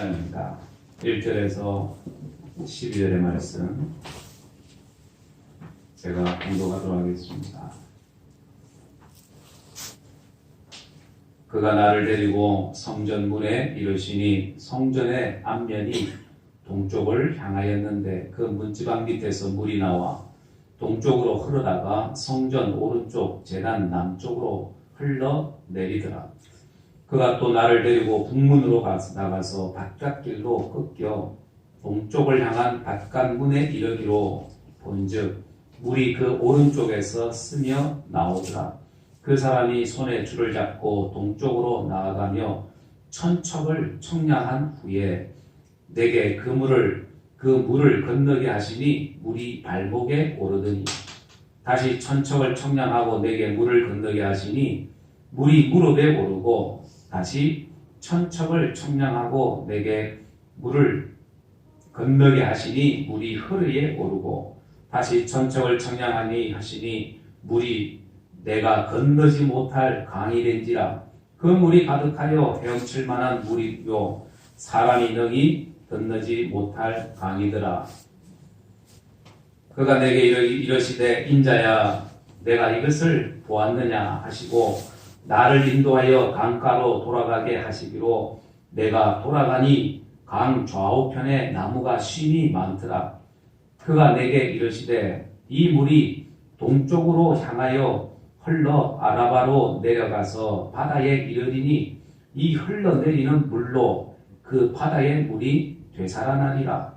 입니다. 1절에서 12절의 말씀 제가 공독하도록 하겠습니다. 그가 나를 데리고 성전 문에 이르시니 성전의 앞면이 동쪽을 향하였는데 그 문지방 밑에서 물이 나와 동쪽으로 흐르다가 성전 오른쪽 제단 남쪽으로 흘러내리더라. 그가 또 나를 데리고 북문으로 나가서 바깥길로 꺾여 동쪽을 향한 바깥문에 이르기로 본즉 물이 그 오른쪽에서 스며 나오더라. 그 사람이 손에 줄을 잡고 동쪽으로 나아가며 천척을 청량한 후에 내게 그 물을 건너게 하시니 물이 발목에 오르더니 다시 천척을 청량하고 내게 물을 건너게 하시니 물이 무릎에 오르고 다시 천척을 청량하고 내게 물을 건너게 하시니 물이 허리에 오르고 다시 천척을 청량하니 하시니 물이 내가 건너지 못할 강이 된지라. 그 물이 가득하여 헤엄칠 만한 물이요 사람이 능히 건너지 못할 강이더라. 그가 내게 이르시되 인자야 내가 이것을 보았느냐 하시고 나를 인도하여 강가로 돌아가게 하시기로 내가 돌아가니 강 좌우편에 나무가 심이 많더라. 그가 내게 이르시되 이 물이 동쪽으로 향하여 흘러 아라바로 내려가서 바다에 이르리니 이 흘러내리는 물로 그 바다의 물이 되살아나리라.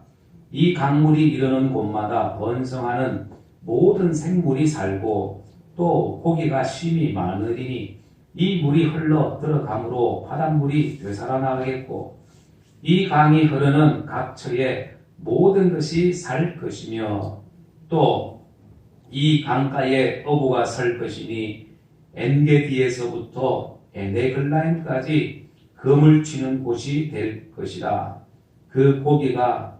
이 강물이 이르는 곳마다 번성하는 모든 생물이 살고 또 고기가 심이 많으리니 이 물이 흘러 들어가므로 바닷물이 되살아나겠고 이 강이 흐르는 각처에 모든 것이 살 것이며 또 이 강가에 어부가 설 것이니 엔게디에서부터 에네글라임까지 금을 치는 곳이 될 것이라. 그 고기가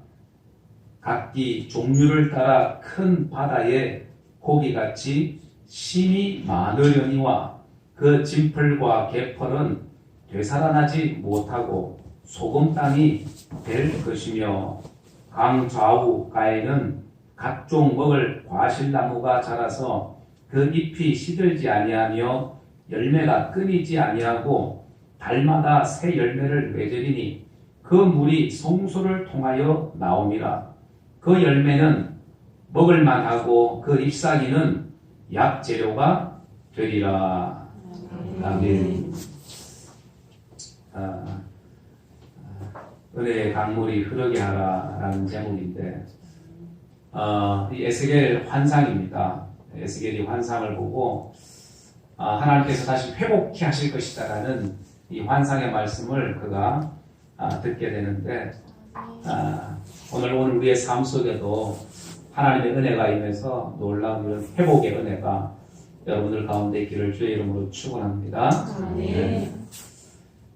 각기 종류를 따라 큰 바다의 고기같이 심이 많으려니와 그 진펄과 개펄은 되살아나지 못하고 소금 땅이 될 것이며 강 좌우가에는 각종 먹을 과실나무가 자라서 그 잎이 시들지 아니하며 열매가 끊이지 아니하고 달마다 새 열매를 맺으리니 그 물이 송수를 통하여 나옴이라. 그 열매는 먹을 만하고 그 잎사귀는 약재료가 되리라. 아멘. 은혜의 강물이 흐르게 하라라는 제목인데 이 에스겔 환상입니다. 에스겔이 환상을 보고 하나님께서 다시 회복케 하실 것이다라는 이 환상의 말씀을 그가 듣게 되는데 오늘 우리의 삶 속에도 하나님의 은혜가 임해서 놀라운 이런 회복의 은혜가 여러분들 가운데 있기를 주의 이름으로 축원합니다. 네.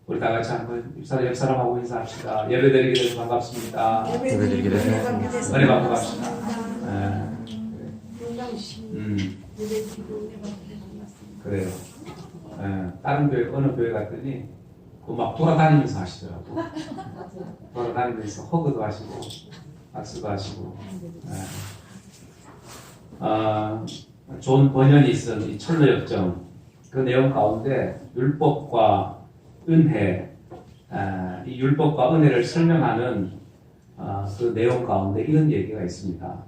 우리 다 같이 한번 옆 사람하고 인사합시다. 예배드리게 돼서 반갑습니다. 예배드리게 돼서 은혜 받고 갑시다. 그래요. 다른 교회 어느 교회 갔더니 막 돌아다니면서 하시더라고. 돌아다니면서 허그도 하시고 박수도 하시고. 존 버년이 쓴 이 철로역정 그 내용 가운데 율법과 은혜, 이 율법과 은혜를 설명하는 그 내용 가운데 이런 얘기가 있습니다.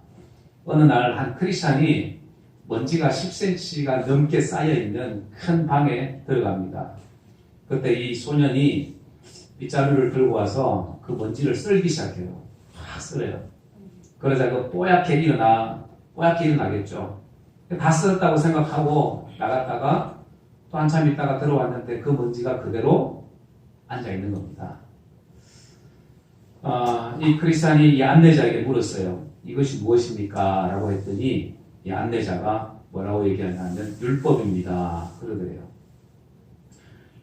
어느 날 한 크리스찬이 먼지가 10cm가 넘게 쌓여있는 큰 방에 들어갑니다. 그때 이 소년이 빗자루를 들고 와서 그 먼지를 쓸기 시작해요. 확 쓸어요. 그러자 그 뽀얗게 일어나겠죠. 다 쓸었다고 생각하고 나갔다가 또 한참 있다가 들어왔는데 그 먼지가 그대로 앉아있는 겁니다. 이 크리스찬이 이 안내자에게 물었어요. 이것이 무엇입니까? 라고 했더니 이 안내자가 뭐라고 얘기하냐면 율법입니다. 그러더래요.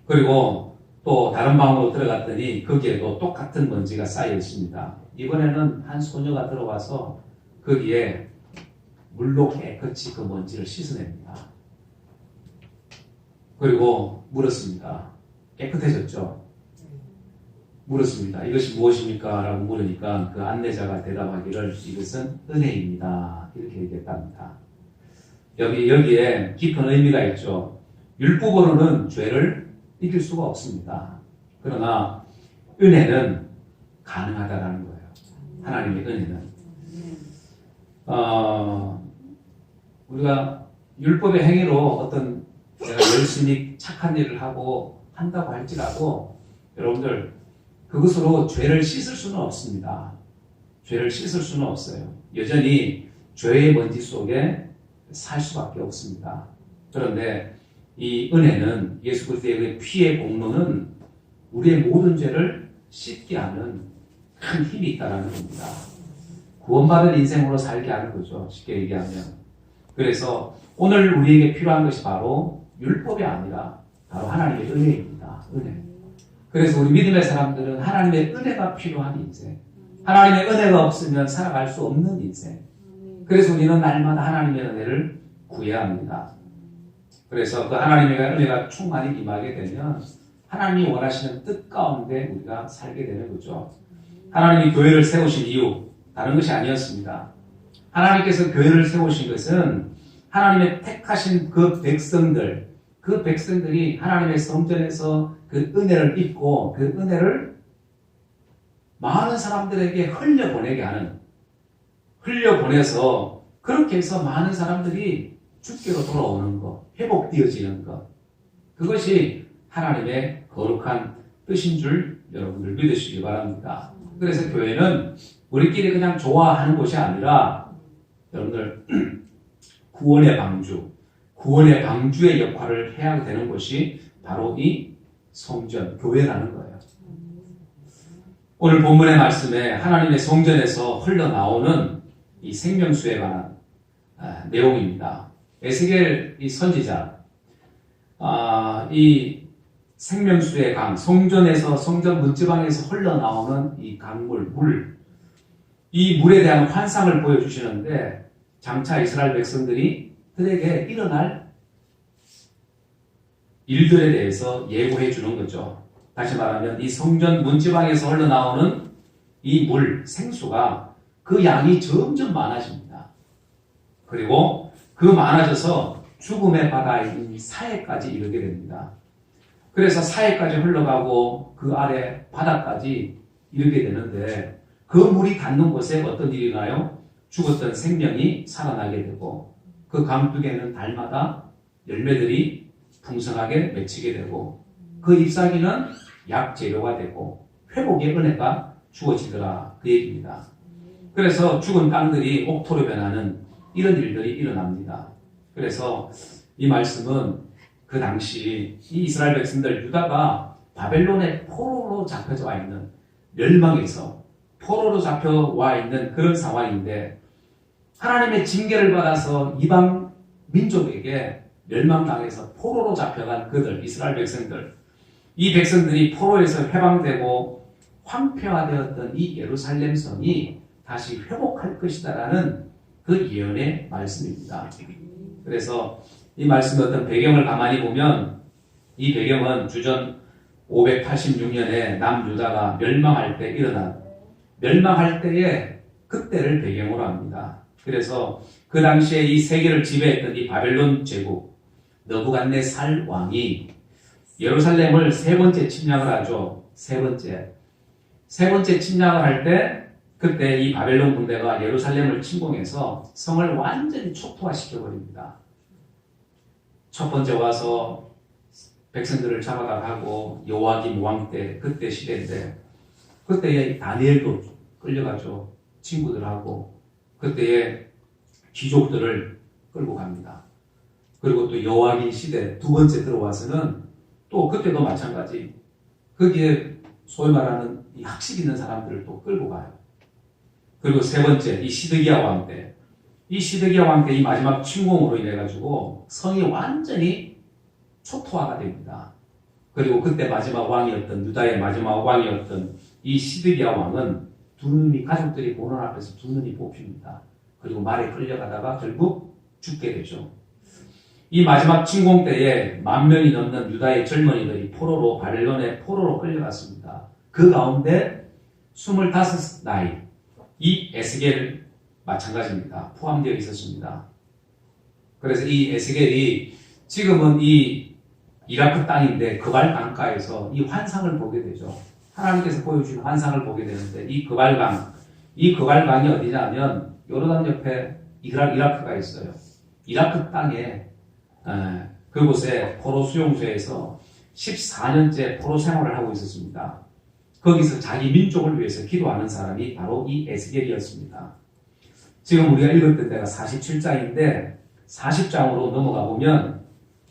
그리고 또 다른 방으로 들어갔더니 거기에도 똑같은 먼지가 쌓여 있습니다. 이번에는 한 소녀가 들어와서 거기에 물로 깨끗이 그 먼지를 씻어냅니다. 그리고 물었습니다. 깨끗해졌죠? 물었습니다. 이것이 무엇입니까? 라고 물으니까 그 안내자가 대답하기를 이것은 은혜입니다. 이렇게 얘기했답니다. 여기에 깊은 의미가 있죠. 율법으로는 죄를 이길 수가 없습니다. 그러나 은혜는 가능하다라는 거예요. 하나님의 은혜는. 우리가 율법의 행위로 어떤 내가 열심히 착한 일을 하고 한다고 할지라도 여러분들 그것으로 죄를 씻을 수는 없습니다. 죄를 씻을 수는 없어요. 여전히 죄의 먼지 속에 살 수밖에 없습니다. 그런데 이 은혜는 예수 그리스도의 피의 공로는 우리의 모든 죄를 씻게 하는 큰 힘이 있다는 겁니다. 구원받은 인생으로 살게 하는 거죠. 쉽게 얘기하면. 그래서 오늘 우리에게 필요한 것이 바로 율법이 아니라 바로 하나님의 은혜입니다. 은혜. 그래서 우리 믿음의 사람들은 하나님의 은혜가 필요한 인생. 하나님의 은혜가 없으면 살아갈 수 없는 인생. 그래서 우리는 날마다 하나님의 은혜를 구해야 합니다. 그래서 그 하나님의 은혜가 충만히 임하게 되면 하나님이 원하시는 뜻 가운데 우리가 살게 되는 거죠. 하나님이 교회를 세우신 이유 다른 것이 아니었습니다. 하나님께서 교회를 세우신 것은 하나님의 택하신 그 백성들이 하나님의 성전에서 그 은혜를 입고 그 은혜를 많은 사람들에게 흘려보내서 그렇게 해서 많은 사람들이 주께로 돌아오는 것, 회복되어지는 것, 그것이 하나님의 거룩한 뜻인 줄 여러분들 믿으시기 바랍니다. 그래서 교회는 우리끼리 그냥 좋아하는 곳이 아니라 여러분들 구원의 방주의 역할을 해야 되는 곳이 바로 이 성전, 교회라는 거예요. 오늘 본문의 말씀에 하나님의 성전에서 흘러나오는 이 생명수에 관한 내용입니다. 에스겔 이 선지자, 이 생명수의 강, 성전 문지방에서 흘러나오는 이 강물, 이 물에 대한 환상을 보여주시는데 장차 이스라엘 백성들이 그들에게 일어날 일들에 대해서 예고해 주는 거죠. 다시 말하면 이 성전 문지방에서 흘러나오는 이 물, 생수가 그 양이 점점 많아집니다. 그리고 그 많아져서 죽음의 바다인 사해까지 이르게 됩니다. 그래서 사해까지 흘러가고 그 아래 바다까지 이르게 되는데 그 물이 닿는 곳에 어떤 일이 나요? 죽었던 생명이 살아나게 되고 그 강둑에는 달마다 열매들이 풍성하게 맺히게 되고 그 잎사귀는 약재료가 되고 회복의 은혜가 주어지더라 그 얘기입니다. 그래서 죽은 땅들이 옥토로 변하는 이런 일들이 일어납니다. 그래서 이 말씀은 그 당시 이 이스라엘 백성들 유다가 바벨론의 포로로 잡혀져 와 있는 멸망에서 포로로 잡혀와 있는 그런 상황인데 하나님의 징계를 받아서 이방 민족에게 멸망당해서 포로로 잡혀간 그들 이스라엘 백성들 이 백성들이 포로에서 해방되고 황폐화되었던 이 예루살렘 성이 다시 회복할 것이다라는 그 예언의 말씀입니다. 그래서 이 말씀의 어떤 배경을 가만히 보면 이 배경은 주전 586년에 남유다가 멸망할 때 일어난 멸망할 때의 그때를 배경으로 합니다. 그래서 그 당시에 이 세계를 지배했던 이 바벨론 제국 느부갓네살 왕이 예루살렘을 세 번째 침략을 하죠. 세 번째 침략을 할 때 그때 이 바벨론 군대가 예루살렘을 침공해서 성을 완전히 초토화시켜버립니다. 첫 번째 와서 백성들을 잡아가고 여호야김 왕 때 그때 시대인데 그때에 다니엘도 끌려가죠. 친구들하고 그때의 귀족들을 끌고 갑니다. 그리고 또 여호야김 시대 두 번째 들어와서는 또 그때도 마찬가지 거기에 소위 말하는 이 학식 있는 사람들을 또 끌고 가요. 그리고 세 번째 이 시드기야 왕 때 이 시드기야 왕 때 이 마지막 침공으로 인해 가지고 성이 완전히 초토화가 됩니다. 그리고 그때 마지막 왕이었던 유다의 마지막 왕이었던 이 시드기야 왕은 두 눈이 가족들이 보는 앞에서 두 눈이 뽑힙니다. 그리고 말에 끌려가다가 결국 죽게 되죠. 이 마지막 침공 때에 10,000명이 넘는 유다의 젊은이들이 바벨론의 포로로 끌려갔습니다. 그 가운데 25 나이, 이 에스겔 마찬가지입니다. 포함되어 있었습니다. 그래서 이 에스겔이 지금은 이 이라크 땅인데 그발 강가에서 이 환상을 보게 되죠. 하나님께서 보여주신 환상을 보게 되는데 이 그발강이 어디냐면 요르단 옆에 이라크가 있어요. 이라크 땅에 그곳에 포로 수용소에서 14년째 포로 생활을 하고 있었습니다. 거기서 자기 민족을 위해서 기도하는 사람이 바로 이 에스겔이었습니다. 지금 우리가 읽었던 데가 47장인데 40장으로 넘어가 보면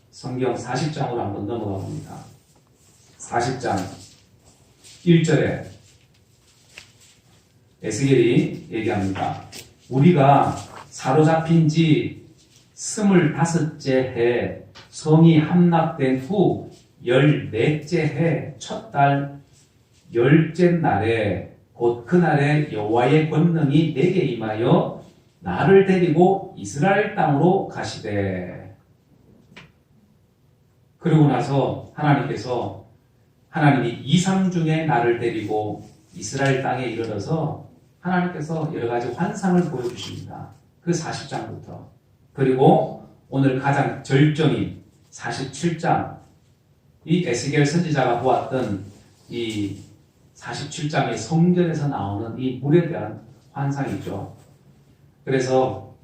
성경 40장으로 한번 넘어가 봅니다. 40장 1절에 에스겔이 얘기합니다. 우리가 사로잡힌 지 25째 해 성이 함락된 후 14째 해 첫 달 10째 날에 곧 그날에 여호와의 권능이 내게 임하여 나를 데리고 이스라엘 땅으로 가시되. 그러고 나서 하나님이 이상 중에 나를 데리고 이스라엘 땅에 이르러서 하나님께서 여러 가지 환상을 보여주십니다. 그 40장부터. 그리고 오늘 가장 절정인 47장, 이 에스겔 선지자가 보았던 이 47장의 성전에서 나오는 이 물에 대한 환상이죠. 그래서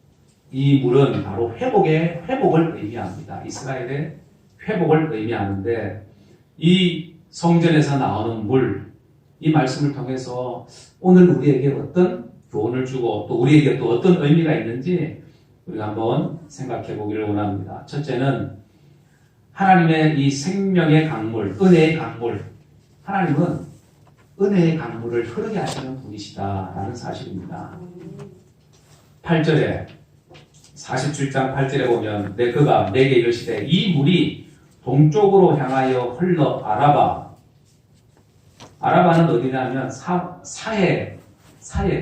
이 물은 바로 회복을 의미합니다. 이스라엘의 회복을 의미하는데 이 성전에서 나오는 물, 이 말씀을 통해서 오늘 우리에게 어떤 교훈을 주고 또 우리에게 또 어떤 의미가 있는지 우리가 한번 생각해 보기를 원합니다. 첫째는 하나님의 이 생명의 강물, 은혜의 강물, 하나님은 은혜의 강물을 흐르게 하시는 분이시다라는 사실입니다. 8절에 47장 8절에 보면 그가 내게 이르시되 이 물이 동쪽으로 향하여 흘러 아라바는 어디냐면 사해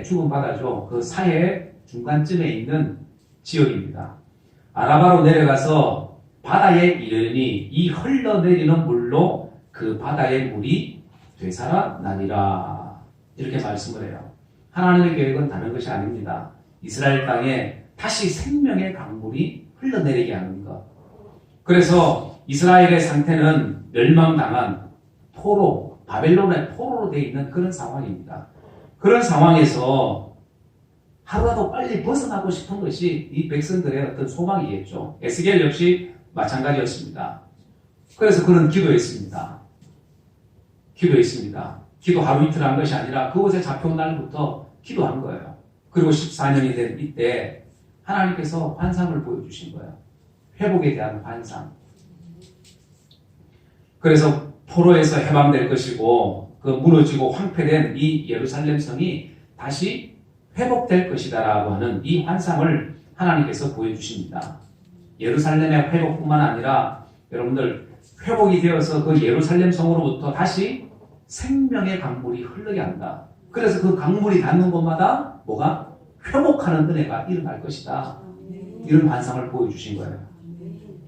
죽은 바다죠. 그 사해 중간쯤에 있는 지역입니다. 아라바로 내려가서 바다에 이르니 이 흘러내리는 물로 그 바다의 물이 되살아나니라. 이렇게 말씀을 해요. 하나님의 계획은 다른 것이 아닙니다. 이스라엘 땅에 다시 생명의 강물이 흘러내리게 하는 것. 그래서 이스라엘의 상태는 멸망당한 바벨론의 포로로 되어 있는 그런 상황입니다. 그런 상황에서 하루라도 빨리 벗어나고 싶은 것이 이 백성들의 어떤 소망이겠죠. 에스겔 역시 마찬가지였습니다. 그래서 그는 기도했습니다. 기도 하루 이틀 한 것이 아니라 그곳에 잡혀온 날부터 기도한 거예요. 그리고 14년이 된 이때 하나님께서 환상을 보여주신 거예요. 회복에 대한 환상. 그래서 포로에서 해방될 것이고 그 무너지고 황폐된 이 예루살렘 성이 다시 회복될 것이다라고 하는 이 환상을 하나님께서 보여주십니다. 예루살렘의 회복뿐만 아니라 여러분들 회복이 되어서 그 예루살렘 성으로부터 다시 생명의 강물이 흐르게 한다. 그래서 그 강물이 닿는 곳마다 뭐가 회복하는 은혜가 일어날 것이다. 이런 환상을 보여주신 거예요.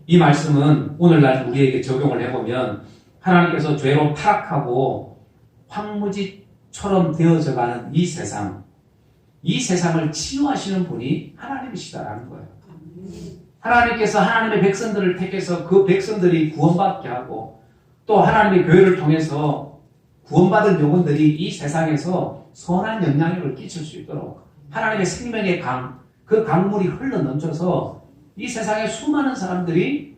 이 말씀은 오늘날 우리에게 적용을 해보면 하나님께서 죄로 타락하고 황무지처럼 되어져가는 이 세상을 치유하시는 분이 하나님이시다라는 거예요. 하나님께서 하나님의 백성들을 택해서 그 백성들이 구원받게 하고 또 하나님의 교회를 통해서 구원받은 영혼들이 이 세상에서 선한 영향력을 끼칠 수 있도록 하나님의 생명의 그 강물이 흘러 넘쳐서 이 세상에 수많은 사람들이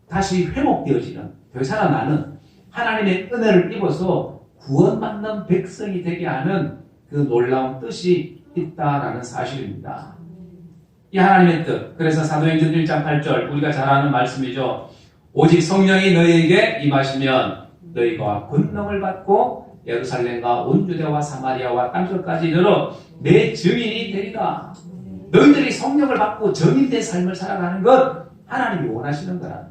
다시 회복되어지는, 되살아나는 하나님의 은혜를 입어서 구원받는 백성이 되게 하는 그 놀라운 뜻이 있다라는 사실입니다. 이 하나님의 뜻. 그래서 사도행전 1장 8절 우리가 잘 아는 말씀이죠. 오직 성령이 너희에게 임하시면 너희가 권능을 받고 예루살렘과 온 유대와 사마리아와 땅끝까지 이르러 내 증인이 되리라. 너희들이 성령을 받고 증인된 삶을 살아가는 것 하나님이 원하시는 거라.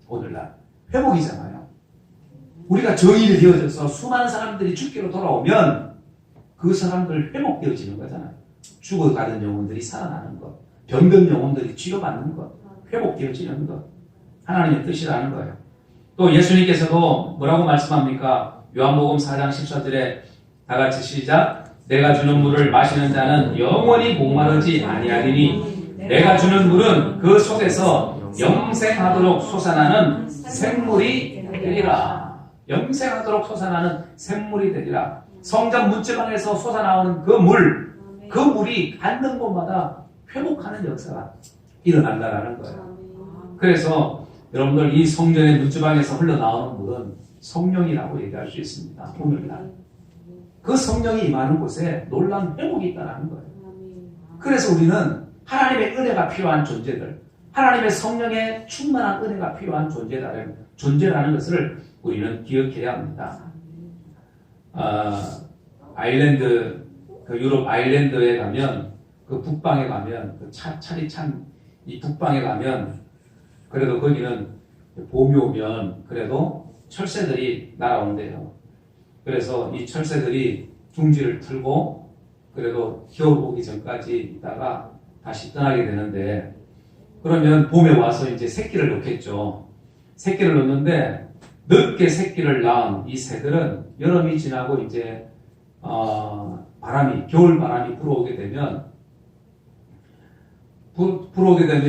오늘날 회복이잖아요. 우리가 증인이 되어져서 수많은 사람들이 죽기로 돌아오면 그 사람들 회복되어지는 거잖아요. 죽어가는 영혼들이 살아나는 것, 병든 영혼들이 치료받는 것, 회복되어지는 것, 하나님의 뜻이라는 거예요. 또 예수님께서도 뭐라고 말씀합니까? 요한복음 4장 14절에 다 같이 시작. 내가 주는 물을 마시는 자는 영원히 목마르지 아니하리니 내가 주는 물은 그 속에서 영생하도록 솟아나는 샘물이 되리라. 영생하도록 솟아나는 샘물이 되리라. 성전 문지방에서 솟아나오는 그 물이 닿는 곳마다 회복하는 역사가 일어난다라는 거예요. 그래서 여러분들 이 성전의 문지방에서 흘러나오는 물은 성령이라고 얘기할 수 있습니다. 오늘날 그 성령이 임하는 곳에 놀라운 회복이 있다는 거예요. 그래서 우리는 하나님의 은혜가 필요한 존재들, 하나님의 성령의 충만한 은혜가 필요한 존재라는 것을 우리는 기억해야 합니다. 아일랜드, 그 유럽 아일랜드에 가면, 그 북방에 가면, 그 차리 찬 이 북방에 가면, 그래도 거기는 봄이 오면 그래도 철새들이 날아온대요. 그래서 이 철새들이 둥지를 틀고 그래도 겨울 오기 전까지 있다가 다시 떠나게 되는데, 그러면 봄에 와서 이제 새끼를 놓겠죠. 새끼를 놓는데 늦게 새끼를 낳은 이 새들은 여름이 지나고 이제 겨울 바람이 불어오게 되면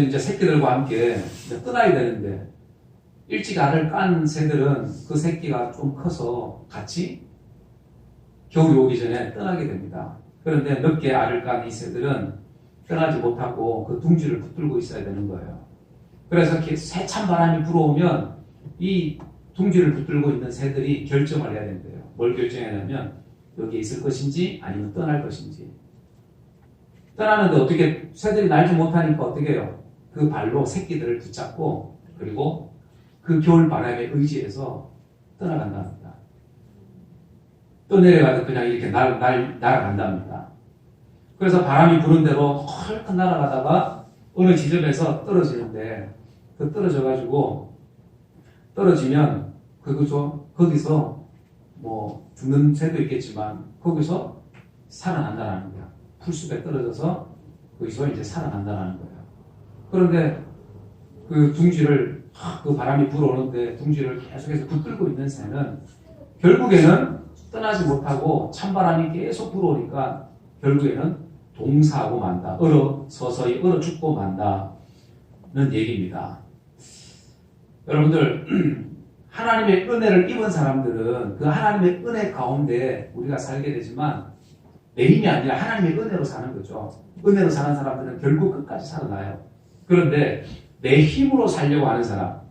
이제 새끼들과 함께 이제 떠나야 되는데, 일찍 알을 깐 새들은 그 새끼가 좀 커서 같이 겨울이 오기 전에 떠나게 됩니다. 그런데 늦게 알을 깐 이 새들은 떠나지 못하고 그 둥지를 붙들고 있어야 되는 거예요. 그래서 세찬 바람이 불어오면 이 둥지를 붙들고 있는 새들이 결정을 해야 된대요. 뭘 결정해야 하냐면 여기에 있을 것인지 아니면 떠날 것인지. 떠나는데 어떻게, 새들이 날지 못하니까 어떻게 해요? 그 발로 새끼들을 붙잡고 그리고 그 겨울 바람에 의지해서 떠나간답니다. 또 내려가도 그냥 이렇게 날아간답니다. 그래서 바람이 부는 대로 헐떡 날아가다가 어느 지점에서 떨어지는데, 그 떨어지면 거기서 뭐 죽는 새도 있겠지만 거기서 살아난다는 거야. 풀숲에 떨어져서 거기서 이제 살아난다는 거예요. 그런데 그 둥지를, 그 바람이 불어오는데 둥지를 계속해서 붙들고 있는 새는 결국에는 떠나지 못하고 찬바람이 계속 불어오니까 결국에는 동사하고 만다. 서서히 얼어 죽고 만다는 얘기입니다. 여러분들, 하나님의 은혜를 입은 사람들은 그 하나님의 은혜 가운데 우리가 살게 되지만 내 힘이 아니라 하나님의 은혜로 사는 거죠. 은혜로 사는 사람들은 결국 끝까지 살아나요. 그런데 내 힘으로 살려고 하는 사람,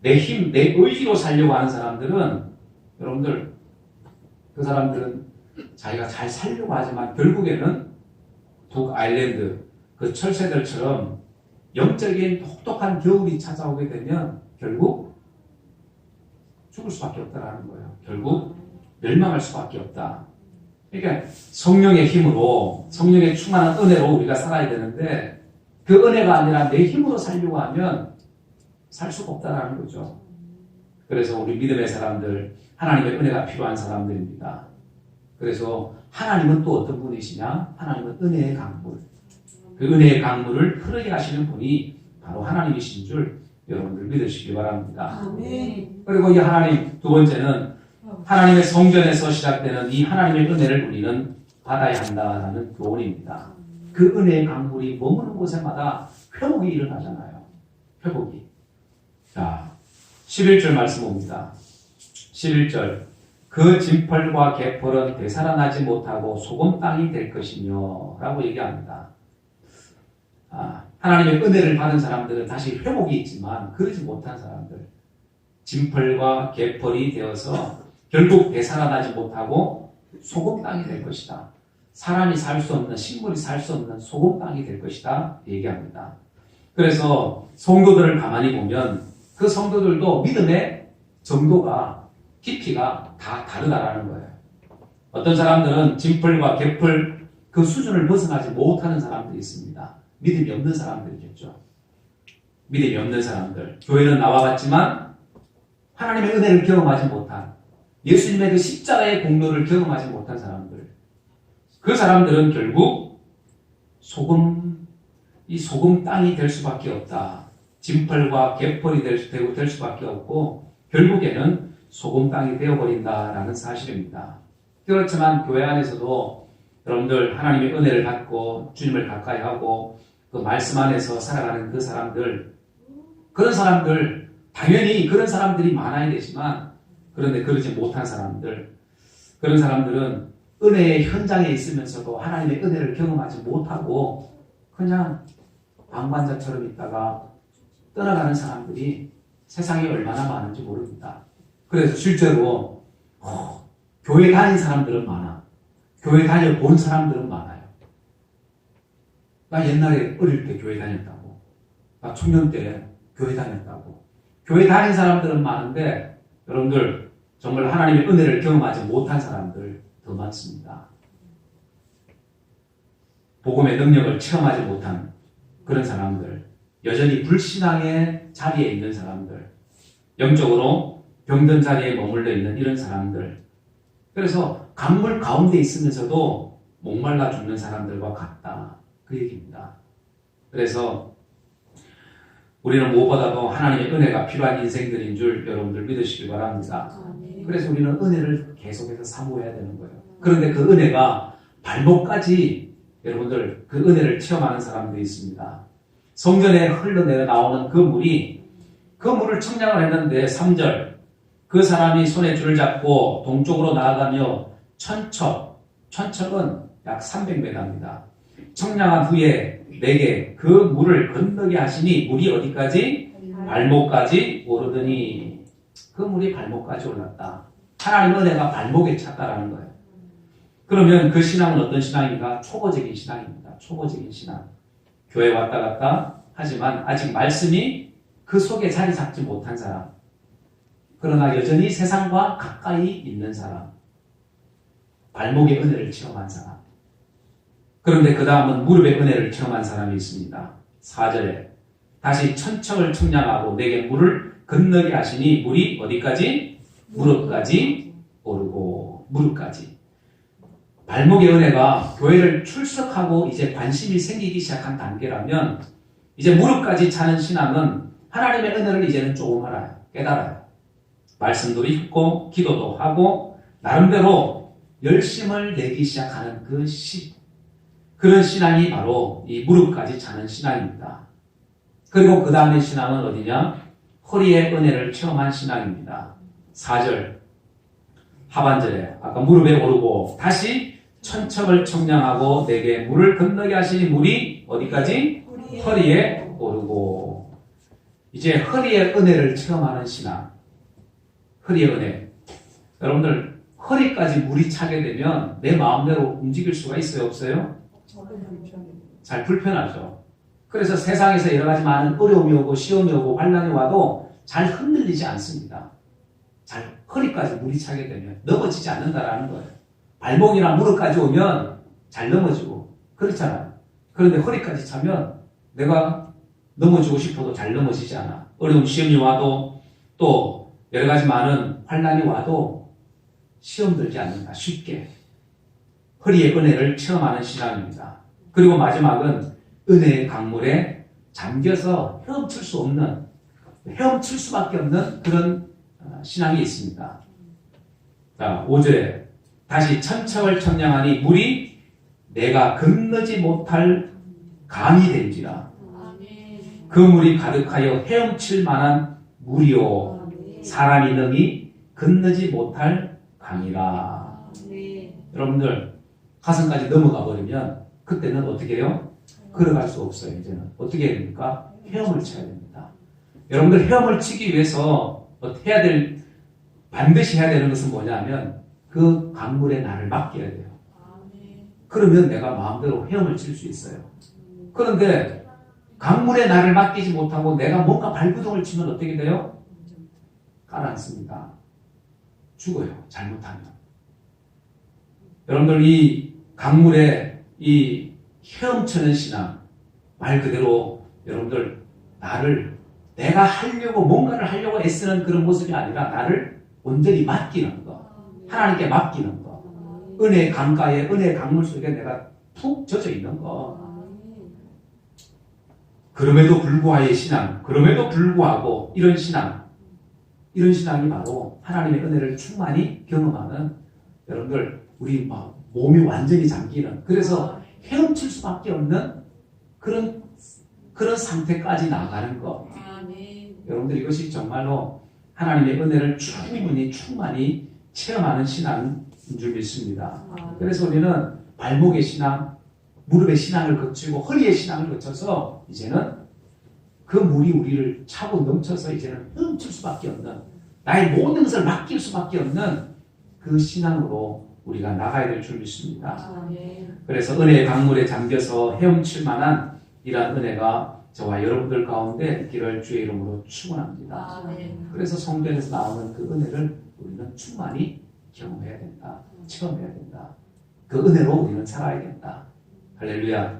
내 의지로 살려고 하는 사람들은, 여러분들, 그 사람들은 자기가 잘 살려고 하지만 결국에는 북아일랜드 그 철새들처럼 영적인 혹독한 겨울이 찾아오게 되면 결국 죽을 수밖에 없다라는 거예요. 결국 멸망할 수밖에 없다. 그러니까 성령의 힘으로, 성령의 충만한 은혜로 우리가 살아야 되는데, 그 은혜가 아니라 내 힘으로 살려고 하면 살 수가 없다라는 거죠. 그래서 우리 믿음의 사람들, 하나님의 은혜가 필요한 사람들입니다. 그래서 하나님은 또 어떤 분이시냐? 하나님은 은혜의 강물. 그 은혜의 강물을 흐르게 하시는 분이 바로 하나님이신 줄 여러분들 믿으시기 바랍니다. 아멘. 그리고 이 하나님, 두 번째는 하나님의 성전에서 시작되는 이 하나님의 은혜를 우리는 받아야 한다는 교훈입니다. 그 은혜의 강물이 머무는 곳에마다 회복이 일어나잖아요. 회복이. 자, 11절 말씀 봅니다. 11절. 그 진펄과 개펄은 되살아나지 못하고 소금 땅이 될 것이며 라고 얘기합니다. 하나님의 은혜를 받은 사람들은 다시 회복이 있지만 그러지 못한 사람들, 진펄과 개펄이 되어서 결국 되살아나지 못하고 소금 땅이 될 것이다. 사람이 살 수 없는, 식물이 살 수 없는 소금 땅이 될 것이다 얘기합니다. 그래서 성도들을 가만히 보면 그 성도들도 믿음의 정도가, 깊이가 다 다르다라는 거예요. 어떤 사람들은 진펄과 개펄 그 수준을 벗어나지 못하는 사람들이 있습니다. 믿음이 없는 사람들이겠죠. 믿음이 없는 사람들. 교회는 나와 갔지만 하나님의 은혜를 경험하지 못한, 예수님의 그 십자가의 공로를 경험하지 못한 사람들. 그 사람들은 결국 이 소금 땅이 될 수밖에 없다. 진펄과 개펄이 될 수밖에 없고, 결국에는 소금 땅이 되어버린다라는 사실입니다. 그렇지만 교회 안에서도 여러분들 하나님의 은혜를 받고 주님을 가까이 하고 그 말씀 안에서 살아가는 그 사람들, 그런 사람들, 당연히 그런 사람들이 많아야 되지만, 그런데 그러지 못한 사람들, 그런 사람들은 은혜의 현장에 있으면서도 하나님의 은혜를 경험하지 못하고 그냥 방관자처럼 있다가 떠나가는 사람들이 세상에 얼마나 많은지 모릅니다. 그래서 실제로 교회 다닌 사람들은 많아. 교회 다녀본 사람들은 많아요. 나 옛날에 어릴 때 교회 다녔다고. 나 청년 때 교회 다녔다고. 교회 다닌 사람들은 많은데 여러분들 정말 하나님의 은혜를 경험하지 못한 사람들 더 많습니다. 복음의 능력을 체험하지 못한 그런 사람들, 여전히 불신앙의 자리에 있는 사람들, 영적으로 병든 자리에 머물러 있는 이런 사람들, 그래서 강물 가운데 있으면서도 목말라 죽는 사람들과 같다. 그 얘기입니다. 그래서 우리는 무엇보다도 하나님의 은혜가 필요한 인생들인 줄 여러분들 믿으시길 바랍니다. 그래서 우리는 은혜를 계속해서 사모해야 되는 거예요. 그런데 그 은혜가 발목까지 여러분들 그 은혜를 체험하는 사람들이 있습니다. 성전에 흘러내려 나오는 그 물을 청량을 했는데 3절 그 사람이 손에 줄을 잡고 동쪽으로 나아가며 천척은 약 300m입니다. 청량한 후에 내게 그 물을 건너게 하시니 물이 어디까지? 발목까지 오르더니 그 물이 발목까지 올랐다. 하나님의 은혜가 발목에 찼다라는 거예요. 그러면 그 신앙은 어떤 신앙인가? 초보적인 신앙입니다. 초보적인 신앙. 교회 왔다 갔다 하지만 아직 말씀이 그 속에 자리 잡지 못한 사람. 그러나 여전히 세상과 가까이 있는 사람. 발목의 은혜를 체험한 사람. 그런데 그 다음은 무릎의 은혜를 체험한 사람이 있습니다. 4절에 다시 천척을 청량하고 내게 물을 건너게 하시니 물이 어디까지? 무릎까지 오르고 무릎까지. 발목의 은혜가 교회를 출석하고 이제 관심이 생기기 시작한 단계라면 이제 무릎까지 차는 신앙은 하나님의 은혜를 이제는 조금 알아요. 깨달아요. 말씀도 읽고 기도도 하고 나름대로 열심을 내기 시작하는 그런 신앙이 바로 이 무릎까지 차는 신앙입니다. 그리고 그 다음에 신앙은 어디냐? 허리의 은혜를 체험한 신앙입니다. 4절 하반절에 아까 무릎에 오르고 다시 천척을 청량하고 내게 물을 건너게 하시니 물이 어디까지? 허리에 오르고. 이제 허리의 은혜를 체험하는 신앙. 허리의 은혜. 여러분들 허리까지 물이 차게 되면 내 마음대로 움직일 수가 있어요? 없어요? 잘 불편하죠. 그래서 세상에서 여러 가지 많은 어려움이 오고 시험이 오고 환난이 와도 잘 흔들리지 않습니다. 잘 허리까지 물이 차게 되면 넘어지지 않는다라는 거예요. 발목이나 무릎까지 오면 잘 넘어지고 그렇잖아요. 그런데 허리까지 차면 내가 넘어지고 싶어도 잘 넘어지지 않아. 어려운 시험이 와도 또 여러 가지 많은 환난이 와도 시험 들지 않는다. 쉽게. 허리의 은혜를 체험하는 신앙입니다. 그리고 마지막은 은혜의 강물에 잠겨서 헤엄칠 수밖에 없는 그런 신앙이 있습니다. 자, 5절에 다시 천척을 청량하니 물이 내가 건너지 못할 강이 된지라. 그 물이 가득하여 헤엄칠 만한 물이요 사람이 능히 건너지 못할 강이라. 여러분들 가슴까지 넘어가 버리면 그때는 어떻게 해요? 걸어갈 수 없어요. 이제는 어떻게 해야 됩니까? 헤엄을 쳐야 됩니다. 여러분들 헤엄을 치기 위해서 반드시 해야 되는 것은 뭐냐면 그 강물에 나를 맡겨야 돼요. 그러면 내가 마음대로 헤엄을 칠 수 있어요. 그런데 강물에 나를 맡기지 못하고 내가 뭔가 발구동을 치면 어떻게 돼요? 가라앉습니다. 죽어요. 잘못하면. 여러분들 이 강물에 이 헤엄치는 신앙, 말 그대로 여러분들 내가 뭔가를 하려고 애쓰는 그런 모습이 아니라 나를 온전히 맡기는 거, 하나님께 맡기는 거, 은혜의 강가에 은혜의 강물 속에 내가 푹 젖어 있는 거. 그럼에도 불구하고 이런 신앙, 이런 신앙이 바로 하나님의 은혜를 충만히 경험하는, 여러분들 우리 막 몸이 완전히 잠기는, 그래서 헤엄칠 수밖에 없는 그런 상태까지 나가는 것. 여러분들 이것이 정말로 하나님의 은혜를 충만히 체험하는 신앙인 줄 믿습니다. 그래서 우리는 발목의 신앙, 무릎의 신앙을 거치고 허리의 신앙을 거쳐서 이제는 그 물이 우리를 차고 넘쳐서 이제는 훔칠 수밖에 없는, 나의 모든 것을 맡길 수밖에 없는 그 신앙으로 우리가 나가야 될 줄 믿습니다. 그래서 은혜의 강물에 잠겨서 헤엄칠 만한 이러한 은혜가 저와 여러분들 가운데 있기를 주의 이름으로 축원합니다. 그래서 성전에서 나오는 그 은혜를 우리는 충만히 경험해야 된다. 체험해야 된다. 그 은혜로 우리는 살아야 된다. 할렐루야.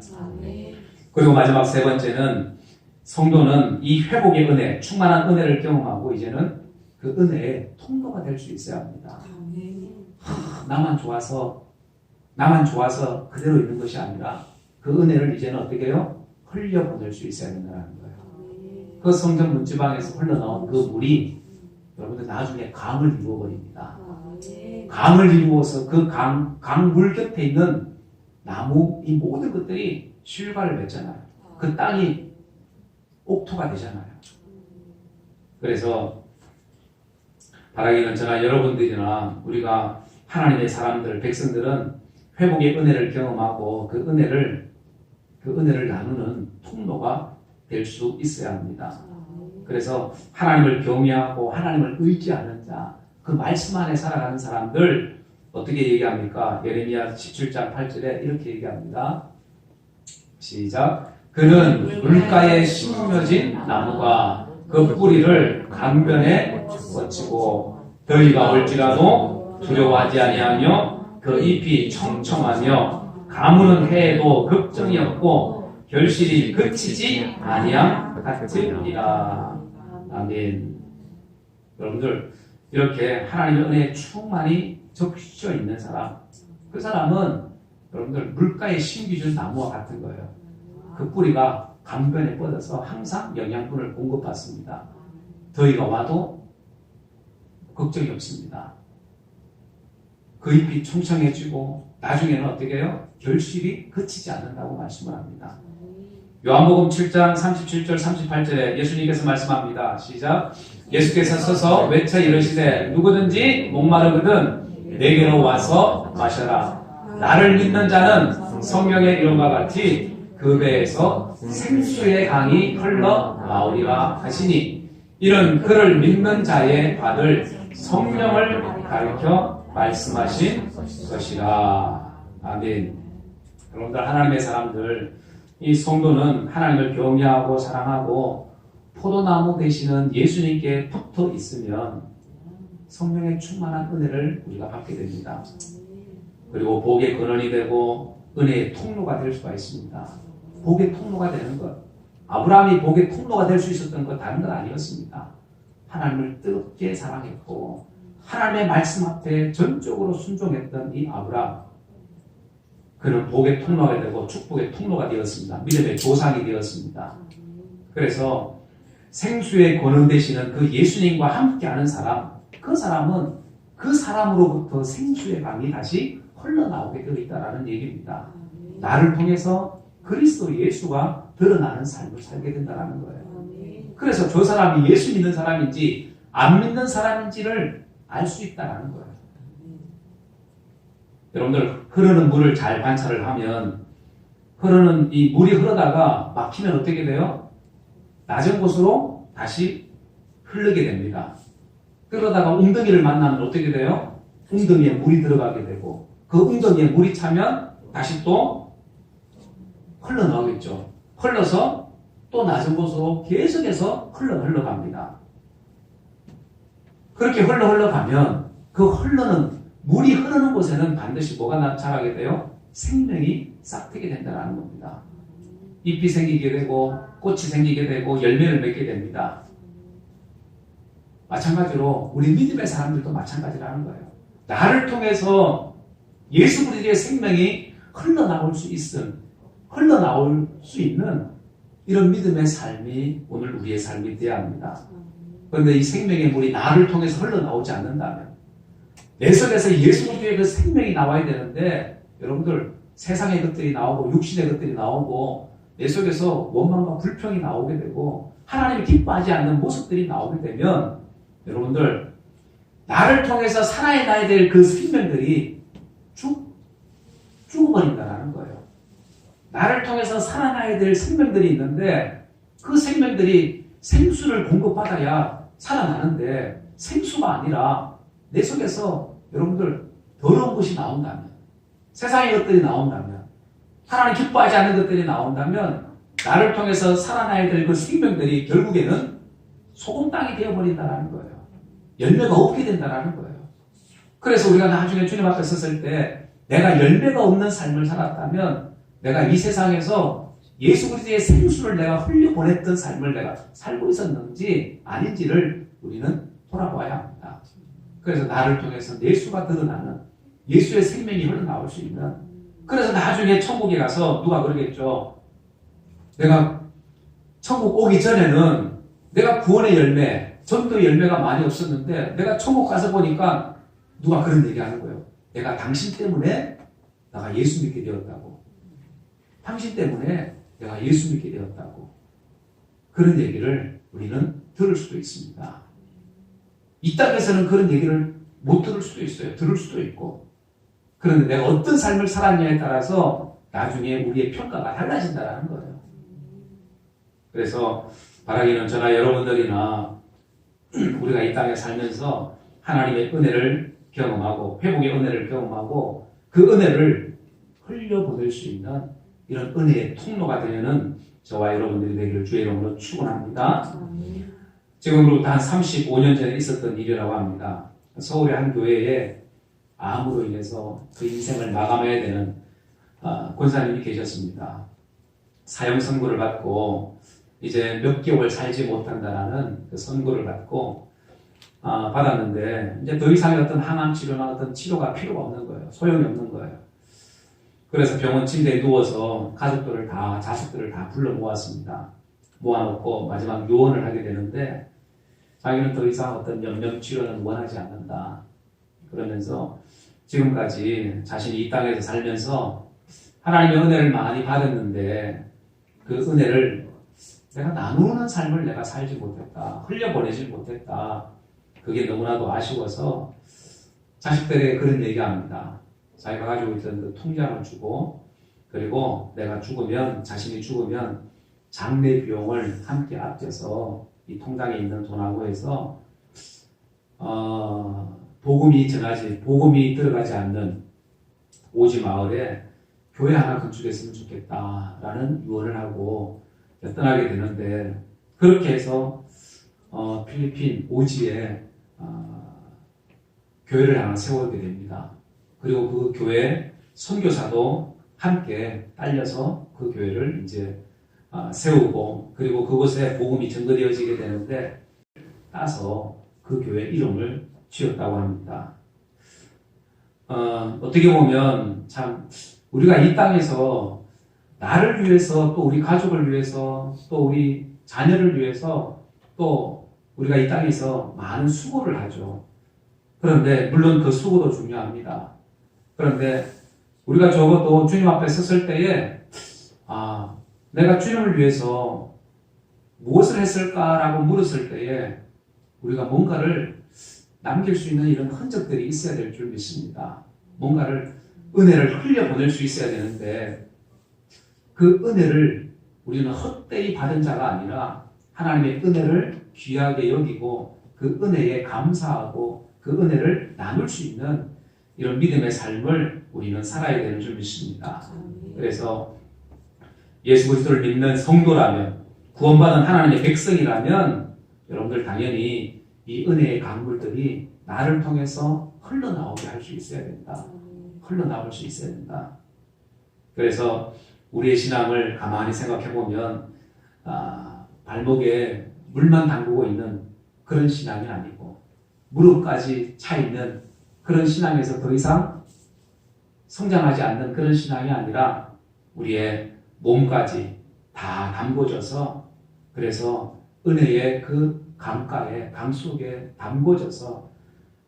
그리고 마지막 세 번째는, 성도는 이 회복의 은혜, 충만한 은혜를 경험하고 이제는 그 은혜의 통로가 될 수 있어야 합니다. 나만 좋아서 그대로 있는 것이 아니라 그 은혜를 이제는 어떻게 해요? 흘려보낼 수 있어야 된다는 거예요. 그 성전 문지방에서 흘러나온 그 물이 여러분들 나중에 강을 이루어버립니다. 강을 이루어서 그 강물 곁에 있는 나무, 이 모든 것들이 실과를 맺잖아요. 그 땅이 옥토가 되잖아요. 그래서 바라기는 저나 여러분들이나 우리가 하나님의 사람들, 백성들은 회복의 은혜를 경험하고 그 은혜를 나누는 통로가 될 수 있어야 합니다. 그래서 하나님을 경외하고 하나님을 의지하는 자, 그 말씀 안에 살아가는 사람들 어떻게 얘기합니까? 예레미야 17장 8절에 이렇게 얘기합니다. 시작. 그는 물가에 심겨진 나무가 그 뿌리를 강변에 뻗치고 더위가 올지라도 두려워하지 아니하며 그 잎이 청청하며 가무는 해에도 걱정이 없고 결실이 그치지 아니함 같으리라. 아멘. 여러분들 이렇게 하나님의 은혜에 충만히 적셔 있는 사람, 그 사람은 여러분들 물가에 심겨진 나무와 같은 거예요. 그 뿌리가 강변에 뻗어서 항상 영양분을 공급받습니다. 더위가 와도 걱정이 없습니다. 그 잎이 청청해지고 나중에는 어떻게 해요? 결실이 그치지 않는다고 말씀을 합니다. 요한복음 7장 37절 38절에 예수님께서 말씀합니다. 시작. 예수께서 서서 외쳐 이르시되 누구든지 목마르거든 내게로 와서 마셔라. 나를 믿는 자는 성경의 이름과 같이 그 배에서 생수의 강이 흘러나오리라 하시니, 이런 그를 믿는 자의 받을 성령을 가리켜 말씀하신 것이라. 아멘. 여러분들 하나님의 사람들, 이 성도는 하나님을 경외하고 사랑하고 포도나무 되시는 예수님께 붙어 있으면 성령의 충만한 은혜를 우리가 받게 됩니다. 그리고 복의 근원이 되고 은혜의 통로가 될 수가 있습니다. 복의 통로가 되는 것, 아브라함이 복의 통로가 될 수 있었던 것 다른 건 아니었습니다. 하나님을 뜨겁게 사랑했고 하나님의 말씀 앞에 전적으로 순종했던 이 아브라함, 그는 복의 통로가 되고 축복의 통로가 되었습니다. 믿음의 조상이 되었습니다. 그래서 생수의 권능 되시는 그 예수님과 함께하는 사람, 그 사람은 그 사람으로부터 생수의 강이 다시 흘러나오게 되어 있다는 얘기입니다. 나를 통해서 그리스도 예수가 드러나는 삶을 살게 된다는 거예요. 그래서 저 사람이 예수 믿는 사람인지 안 믿는 사람인지를 알 수 있다는 거예요. 여러분들 흐르는 물을 잘 관찰을 하면 흐르는 이 물이 흐르다가 막히면 어떻게 돼요? 낮은 곳으로 다시 흐르게 됩니다. 그러다가 웅덩이를 만나면 어떻게 돼요? 웅덩이에 물이 들어가게 되고 그 웅덩이에 물이 차면 다시 또 흘러나오겠죠. 흘러서 또 낮은 곳으로 계속해서 흘러갑니다. 그렇게 흘러가면 그 물이 흐르는 곳에는 반드시 뭐가 자라게 돼요? 생명이 싹트게 된다는 겁니다. 잎이 생기게 되고 꽃이 생기게 되고 열매를 맺게 됩니다. 마찬가지로 우리 믿음의 사람들도 마찬가지라는 거예요. 나를 통해서 예수 그리스도의 생명이 흘러나올 수 있는 이런 믿음의 삶이 오늘 우리의 삶이 되어야 합니다. 그런데 이 생명의 물이 나를 통해서 흘러나오지 않는다면, 내 속에서 예수 그리스도의 그 생명이 나와야 되는데, 여러분들 세상의 것들이 나오고 육신의 것들이 나오고 내 속에서 원망과 불평이 나오게 되고 하나님이 기뻐하지 않는 모습들이 나오게 되면, 여러분들 나를 통해서 살아나야 될 그 생명들이 죽어버린다는 거예요. 나를 통해서 살아나야 될 생명들이 있는데 그 생명들이 생수를 공급받아야 살아나는데, 생수가 아니라 내 속에서 여러분들 더러운 것이 나온다면, 세상의 것들이 나온다면, 하나님 기뻐하지 않는 것들이 나온다면, 나를 통해서 살아나야 될 그 생명들이 결국에는 소금 땅이 되어버린다는 거예요. 열매가 없게 된다는 거예요. 그래서 우리가 나중에 주님 앞에 섰을 때 내가 열매가 없는 삶을 살았다면, 내가 이 세상에서 예수 그리스도의 생수를 내가 흘려보냈던 삶을 내가 살고 있었는지 아닌지를 우리는 돌아봐야 합니다. 그래서 나를 통해서 예수가 드러나는, 예수의 생명이 흘러나올 수 있는, 그래서 나중에 천국에 가서 누가 그러겠죠. 내가 천국 오기 전에는 내가 구원의 열매, 전도의 열매가 많이 없었는데 내가 천국 가서 보니까 누가 그런 얘기하는 거예요. 내가 당신 때문에 내가 예수 믿게 되었다고. 당신 때문에 내가 예수 믿게 되었다고. 그런 얘기를 우리는 들을 수도 있습니다. 이 땅에서는 그런 얘기를 못 들을 수도 있어요. 들을 수도 있고. 그런데 내가 어떤 삶을 살았냐에 따라서 나중에 우리의 평가가 달라진다는 거예요. 그래서 바라기는 저나 여러분들이나 우리가 이 땅에 살면서 하나님의 은혜를 경험하고 회복의 은혜를 경험하고 그 은혜를 흘려보낼 수 있는 이런 은혜의 통로가 되는 저와 여러분들이 되기를 주의 이름으로 축원합니다. 지금으로부터 한 35년 전에 있었던 일이라고 합니다. 서울의 한 교회에 암으로 인해서 그 인생을 마감해야 되는 권사님이 계셨습니다. 사형 선고를 받고 이제 몇 개월 살지 못한다라는 그 선고를 받고 받았는데, 이제 더 이상의 어떤 항암 치료나 어떤 치료가 필요가 없는 거예요. 소용이 없는 거예요. 그래서 병원 침대에 누워서 가족들을 다, 자식들을 다 불러 모았습니다. 모아놓고 마지막 요원을 하게 되는데, 자기는 더 이상 어떤 염려 치료는 원하지 않는다. 그러면서 지금까지 자신이 이 땅에서 살면서 하나님의 은혜를 많이 받았는데 그 은혜를 내가 나누는 삶을 내가 살지 못했다. 흘려보내지 못했다. 그게 너무나도 아쉬워서 자식들에게 그런 얘기합니다. 자기가 가지고 있던 그 통장을 주고, 그리고 내가 죽으면, 자신이 죽으면 장례 비용을 함께 아껴서 이 통장에 있는 돈하고 해서 복음이 들어가지 않는 오지 마을에 교회 하나 건축했으면 좋겠다라는 유언을 하고 떠나게 되는데, 그렇게 해서 필리핀 오지에 교회를 하나 세우게 됩니다. 그리고 그 교회 선교사도 함께 딸려서 그 교회를 이제 세우고, 그리고 그곳에 복음이 전거되어지게 되는데 따서 그 교회 이름을 지었다고 합니다. 어떻게 보면 참 우리가 이 땅에서 나를 위해서, 또 우리 가족을 위해서, 또 우리 자녀를 위해서, 또 우리가 이 땅에서 많은 수고를 하죠. 그런데 물론 그 수고도 중요합니다. 그런데 우리가 적어도 주님 앞에 섰을 때에 내가 주님을 위해서 무엇을 했을까라고 물었을 때에 우리가 뭔가를 남길 수 있는 이런 흔적들이 있어야 될 줄 믿습니다. 뭔가를, 은혜를 흘려보낼 수 있어야 되는데, 그 은혜를 우리는 헛되이 받은 자가 아니라 하나님의 은혜를 귀하게 여기고 그 은혜에 감사하고 그 은혜를 나눌 수 있는 이런 믿음의 삶을 우리는 살아야 되는 줄 믿습니다. 그래서 예수 그리스도를 믿는 성도라면, 구원받은 하나님의 백성이라면 여러분들 당연히 이 은혜의 강물들이 나를 통해서 흘러나오게 할 수 있어야 된다. 흘러나올 수 있어야 된다. 그래서 우리의 신앙을 가만히 생각해 보면 발목에 물만 담그고 있는 그런 신앙이 아니고, 무릎까지 차 있는 그런 신앙에서 더 이상 성장하지 않는 그런 신앙이 아니라 몸까지 다 담궈져서, 그래서 은혜의 그 강가에 강 속에 담궈져서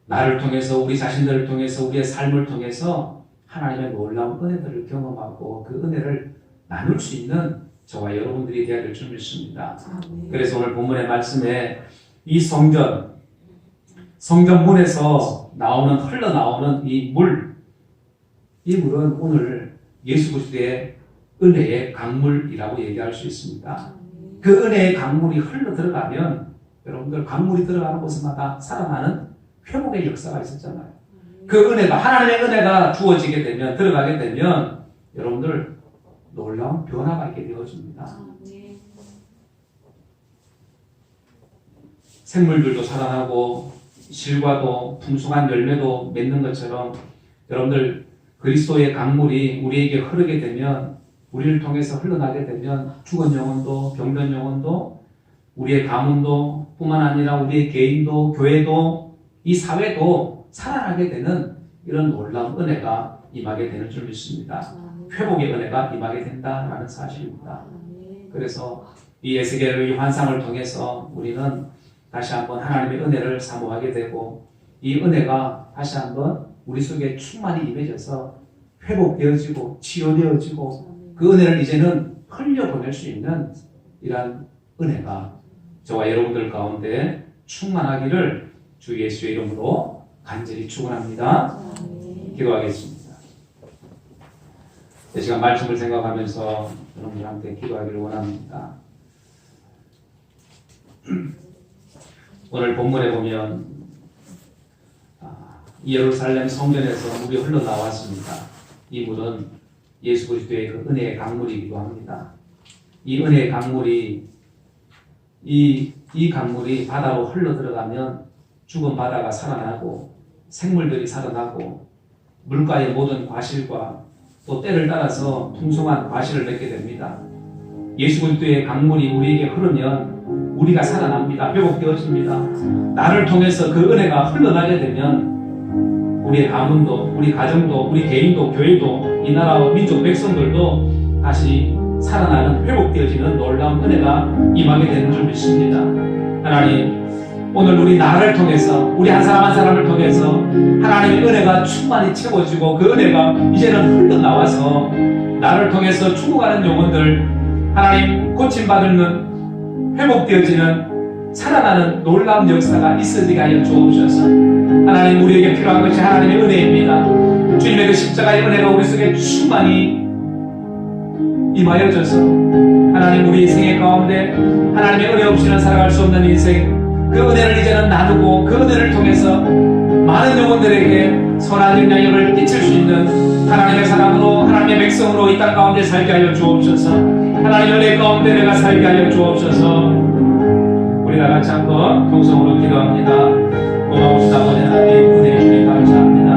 나를 통해서 우리 자신들을 통해서 우리의 삶을 통해서 하나님의 놀라운 은혜들을 경험하고 그 은혜를 나눌 수 있는 저와 여러분들이 되어야 될 줄 믿습니다. 그래서 오늘 본문의 말씀에 이 성전문에서 흘러나오는 이 물은 오늘 예수 그리스도의 은혜의 강물이라고 얘기할 수 있습니다. 그 은혜의 강물이 흘러 들어가면 여러분들 강물이 들어가는 곳마다 살아나는 회복의 역사가 있었잖아요. 그 은혜가 하나님의 은혜가 주어지게 되면 들어가게 되면 여러분들 놀라운 변화가 있게 되어집니다. 생물들도 살아나고 실과도 풍성한 열매도 맺는 것처럼 여러분들 그리스도의 강물이 우리에게 흐르게 되면 우리를 통해서 흘러나게 되면 죽은 영혼도 병든 영혼도 우리의 가문도 뿐만 아니라 우리의 개인도 교회도 이 사회도 살아나게 되는 이런 놀라운 은혜가 임하게 되는 줄 믿습니다. 회복의 은혜가 임하게 된다라는 사실입니다. 그래서 이 에스겔의 환상을 통해서 우리는 다시 한번 하나님의 은혜를 사모하게 되고 이 은혜가 다시 한번 우리 속에 충만히 임해져서 회복되어지고 치유되어지고 그 은혜를 이제는 흘려보낼 수 있는 이러한 은혜가 저와 여러분들 가운데 충만하기를 주 예수의 이름으로 간절히 축원합니다. 기도하겠습니다. 이 시간 말씀을 생각하면서 여러분들한테 기도하기를 원합니다. 오늘 본문에 보면 예루살렘 성전에서 물이 흘러나왔습니다. 이 물은 예수 그리스도의 그 은혜의 강물이기도 합니다. 이 은혜의 강물이 이 강물이 바다로 흘러 들어가면 죽은 바다가 살아나고 생물들이 살아나고 물가의 모든 과실과 또 때를 따라서 풍성한 과실을 맺게 됩니다. 예수 그리스도의 강물이 우리에게 흐르면 우리가 살아납니다. 회복되어집니다. 나를 통해서 그 은혜가 흘러나게 되면 우리의 가문도, 우리 가정도, 우리 개인도, 교회도, 이 나라와 민족 백성들도 다시 살아나는 회복되어지는 놀라운 은혜가 임하게 되는 줄 믿습니다. 하나님, 오늘 우리 나라를 통해서 우리 한 사람 한 사람을 통해서 하나님의 은혜가 충만히 채워지고 그 은혜가 이제는 흘러나와서 나를 통해서 죽어가는 영혼들 하나님 고침받는 회복되어지는 살아나는 놀라운 역사가 있어지게 하여 주옵소서. 하나님, 우리에게 필요한 것이 하나님의 은혜입니다. 주님의 그 십자가의 은혜가 우리 속에 충만히 임하여져서 하나님, 우리 인생의 가운데 하나님의 은혜 없이는 살아갈 수 없는 인생, 그 은혜를 이제는 나누고 그 은혜를 통해서 많은 영혼들에게 선한 영향력을 끼칠 수 있는 하나님의 사람으로, 하나님의 백성으로 이 땅 가운데 살게 하여 주옵소서. 하나님의 은혜 가운데 내가 살게 하여 주옵소서. 우리 다 같이 한번 통성으로 기도합니다. 고마우시다 아버지 하나님, 은혜 주님 감사합니다.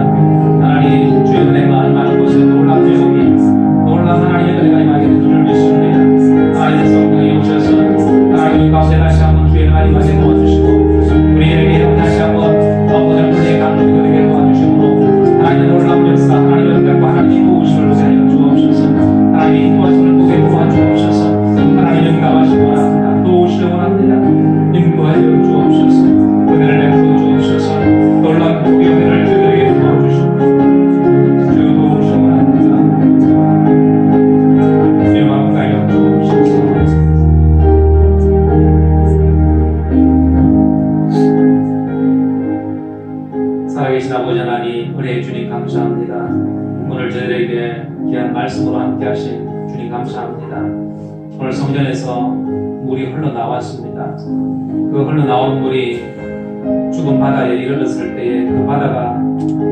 하나님, 주의 은혜가 임하는 곳에 놀라운 회복이, 놀라운 하나님의 은혜가 임하게 된 줄 믿습니다. 하나님의 성령이 오셔서 하나님 가운데 다시 한번 주의 은혜가 임하게 도와주시고 우리에게 다시 한번 모든 은혜의 강물이 되게 도와주시므로 하나님의 놀라운 역사, 하나님의 은혜과 하나님의 도우심을 하여 주옵소서. 하나님의 인도하심을 보게 도와주옵소서. 하나님 영감하시고 원합니다. 도우시려 원합니다. 인도하여 주옵소서. 은혜를 베풀어 주옵소서. 놀라운 복의 은혜를 저희에게 도와주시고 주 도우시려 원합니다. 영광 가여 주옵소서. 살아계신 아버지 하나님, 은혜의 주님 감사합니다. 오늘 저희에게 귀한 말씀으로 함께 하신 주님 감사합니다. 오늘 성전에서 물이 흘러나왔습니다. 그 흘러나온 물이 죽은 바다에 이르렀을 때에 그 바다가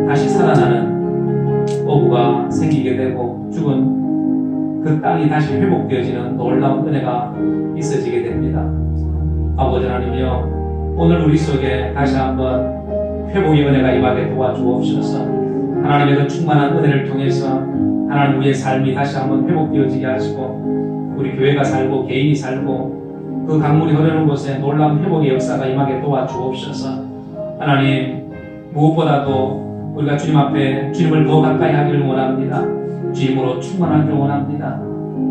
다시 살아나는 어부가 생기게 되고 죽은 그 땅이 다시 회복되어지는 놀라운 은혜가 있어지게 됩니다. 아버지 하나님이여, 오늘 우리 속에 다시 한번 회복의 은혜가 임하게 도와주옵소서. 하나님의 그 충만한 은혜를 통해서 하나님 우리의 삶이 다시 한번 회복되어지게 하시고 우리 교회가 살고 개인이 살고 그 강물이 흐르는 곳에 놀라운 회복의 역사가 임하게 도와주옵소서. 하나님, 무엇보다도 우리가 주님 앞에 주님을 더 가까이 하기를 원합니다. 주님으로 충만하기를 원합니다.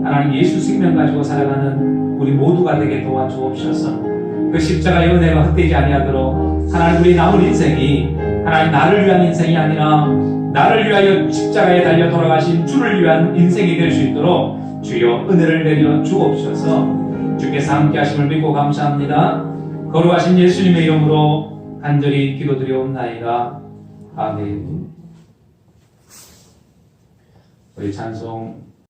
하나님, 예수 생명 가지고 살아가는 우리 모두가 되게 도와주옵소서. 그 십자가의 은혜가 헛되지 아니하도록 하나님 우리 남은 인생이 하나님 나를 위한 인생이 아니라 나를 위하여 십자가에 달려 돌아가신 주를 위한 인생이 될 수 있도록 주여 은혜를 내려 주옵소서. 주께서 함께 하심을 믿고 감사합니다. 거룩하신 예수님의 이름으로 간절히 기도드리옵나이다. 아멘. 우리 찬송